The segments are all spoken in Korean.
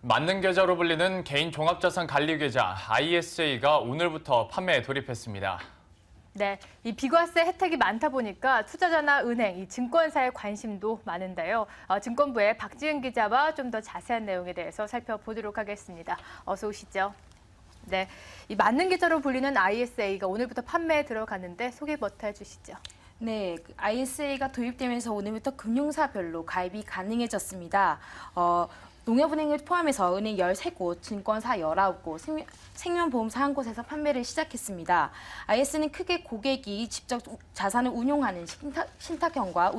만능 계좌로 불리는 개인 종합자산 관리 계좌 ISA가 오늘부터 판매에 돌입했습니다. 네, 이 비과세 혜택이 많다 보니까 투자자나 은행, 이 증권사의 관심도 많은데요. 증권부의 박지은 기자와 좀 더 자세한 내용에 대해서 살펴보도록 하겠습니다. 어서 오시죠. 네, 이 만능 계좌로 불리는 ISA가 오늘부터 판매에 들어갔는데 소개부터 해주시죠. 네, ISA가 도입되면서 오늘부터 금융사별로 가입이 가능해졌습니다. 농협은행을 포함해서 은행 13곳, 증권사 19곳, 생명보험사 1곳에서 판매를 시작했습니다. IS는 크게 고객이 직접 자산을 운용하는 신탁형과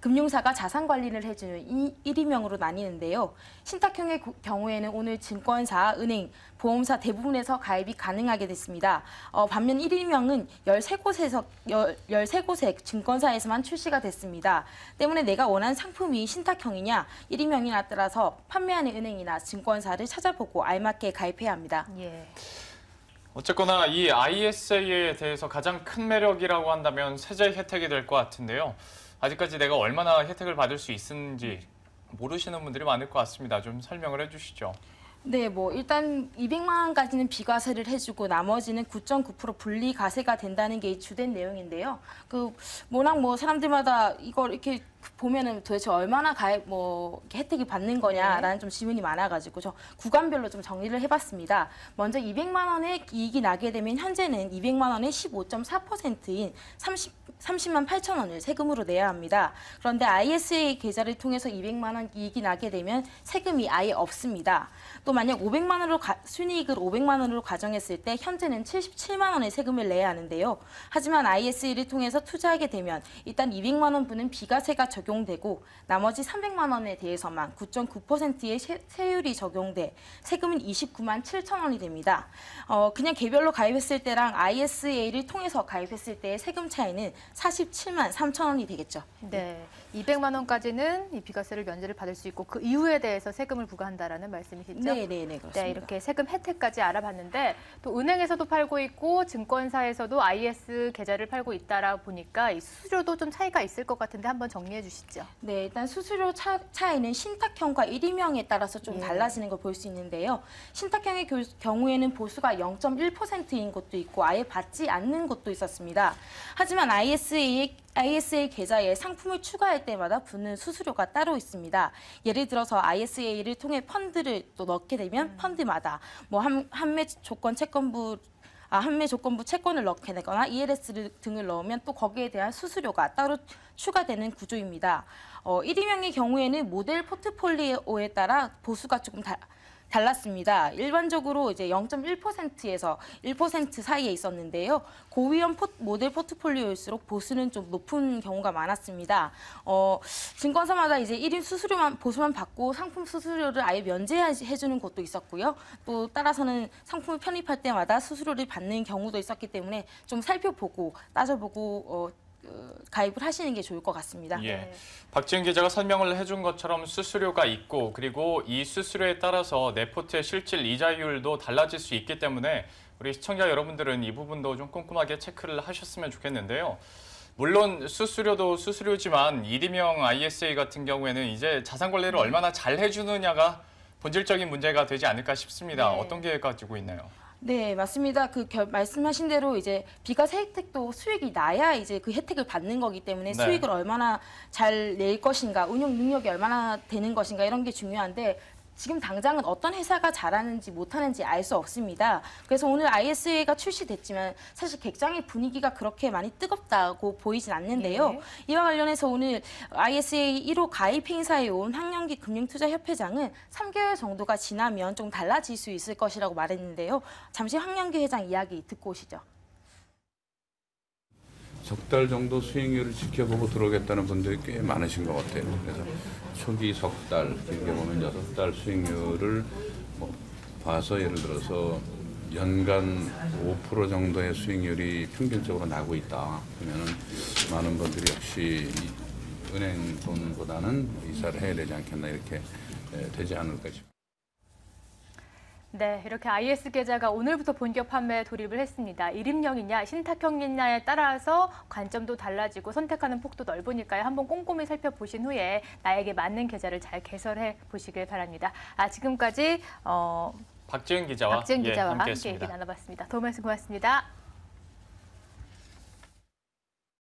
금융사가 자산 관리를 해주는 1인명으로 나뉘는데요. 신탁형의 경우에는 오늘 증권사, 은행, 보험사 대부분에서 가입이 가능하게 됐습니다. 반면 1인명은 13곳의 증권사에서만 출시가 됐습니다. 때문에 내가 원하는 상품이 신탁형이냐, 1인명이냐 따라서 판매하는 은행이나 증권사를 찾아보고 알맞게 가입해야 합니다. 예. 어쨌거나 이 ISA에 대해서 가장 큰 매력이라고 한다면 세제 혜택이 될 것 같은데요. 아직까지 내가 얼마나 혜택을 받을 수 있는지 모르시는 분들이 많을 것 같습니다. 좀 설명을 해주시죠. 네, 일단 200만 원까지는 비과세를 해주고 나머지는 9.9% 분리과세가 된다는 게 주된 내용인데요. 워낙 사람들마다 이걸 이렇게 보면은 도대체 얼마나 이렇게 혜택이 받는 거냐라는 좀 질문이 많아가지고 저 구간별로 좀 정리를 해봤습니다. 먼저 200만 원의 이익이 나게 되면 현재는 200만 원의 15.4%인 30만 8천 원을 세금으로 내야 합니다. 그런데 ISA 계좌를 통해서 200만 원 이익이 나게 되면 세금이 아예 없습니다. 또 만약 500만 원으로 순이익을 500만 원으로 가정했을 때 현재는 77만 원의 세금을 내야 하는데요. 하지만 ISA를 통해서 투자하게 되면 일단 200만 원분은 비과세가 적용되고 나머지 300만 원에 대해서만 9.9%의 세율이 적용돼 세금은 29만 7천 원이 됩니다. 그냥 개별로 가입했을 때랑 ISA를 통해서 가입했을 때의 세금 차이는 47만 3천 원이 되겠죠. 네, 200만 원까지는 이 비과세를 면제를 받을 수 있고 그 이후에 대해서 세금을 부과한다라는 말씀이시죠? 네, 그렇습니다. 네, 이렇게 세금 혜택까지 알아봤는데 또 은행에서도 팔고 있고 증권사에서도 IS 계좌를 팔고 있다라 보니까 이 수수료도 좀 차이가 있을 것 같은데 한번 정리해 주시죠. 네, 일단 수수료 차이는 신탁형과 1인명에 따라서 좀 달라지는 걸 볼 수 있는데요. 신탁형의 경우에는 보수가 0.1%인 곳도 있고 아예 받지 않는 곳도 있었습니다. 하지만 ISA 계좌에 상품을 추가할 때마다 붙는 수수료가 따로 있습니다. 예를 들어서 ISA를 통해 펀드를 또 넣게 되면 펀드마다 한매 조건부 채권을 넣게 되거나 ELS 등을 넣으면 또 거기에 대한 수수료가 따로 추가되는 구조입니다. 1인명의 경우에는 모델 포트폴리오에 따라 보수가 조금 달랐습니다. 일반적으로 이제 0.1%에서 1% 사이에 있었는데요. 고위험 모델 포트폴리오일수록 보수는 좀 높은 경우가 많았습니다. 증권사마다 이제 1인 보수만 받고 상품 수수료를 아예 면제해주는 곳도 있었고요. 또 따라서는 상품을 편입할 때마다 수수료를 받는 경우도 있었기 때문에 좀 살펴보고 따져보고 가입을 하시는 게 좋을 것 같습니다. 예, 박지은 기자가 설명을 해준 것처럼 수수료가 있고 그리고 이 수수료에 따라서 내 포트의 실질 이자율도 달라질 수 있기 때문에 우리 시청자 여러분들은 이 부분도 좀 꼼꼼하게 체크를 하셨으면 좋겠는데요. 물론 수수료도 수수료지만 1인명 ISA 같은 경우에는 이제 자산 관리를 얼마나 잘 해주느냐가 본질적인 문제가 되지 않을까 싶습니다. 네. 어떤 계획 가지고 있나요? 네, 맞습니다. 말씀하신 대로 이제 비과세 혜택도 수익이 나야 이제 그 혜택을 받는 거기 때문에 네. 수익을 얼마나 잘 낼 것인가, 운용 능력이 얼마나 되는 것인가 이런 게 중요한데 지금 당장은 어떤 회사가 잘하는지 못하는지 알 수 없습니다. 그래서 오늘 ISA가 출시됐지만 사실 객장의 분위기가 그렇게 많이 뜨겁다고 보이진 않는데요. 예. 이와 관련해서 오늘 ISA 1호 가입 행사에 온 황영기 금융투자협회장은 3개월 정도가 지나면 좀 달라질 수 있을 것이라고 말했는데요. 잠시 황영기 회장 이야기 듣고 오시죠. 석 달 정도 수익률을 지켜보고 들어오겠다는 분들이 꽤 많으신 것 같아요. 그래서 초기 석 달, 길게 보면 6달 수익률을 봐서 예를 들어서 연간 5% 정도의 수익률이 평균적으로 나고 있다. 그러면은 많은 분들이 역시 은행 돈보다는 이사를 해야 되지 않겠나 이렇게 되지 않을까 싶습니다. 네, 이렇게 IS 계좌가 오늘부터 본격 판매에 돌입을 했습니다. 일임형이냐, 신탁형이냐에 따라서 관점도 달라지고 선택하는 폭도 넓으니까요. 한번 꼼꼼히 살펴보신 후에 나에게 맞는 계좌를 잘 개설해 보시길 바랍니다. 지금까지 박지은 기자와 박지은 기자와 함께 함께했습니다. 얘기 나눠봤습니다. 도움 말씀 고맙습니다.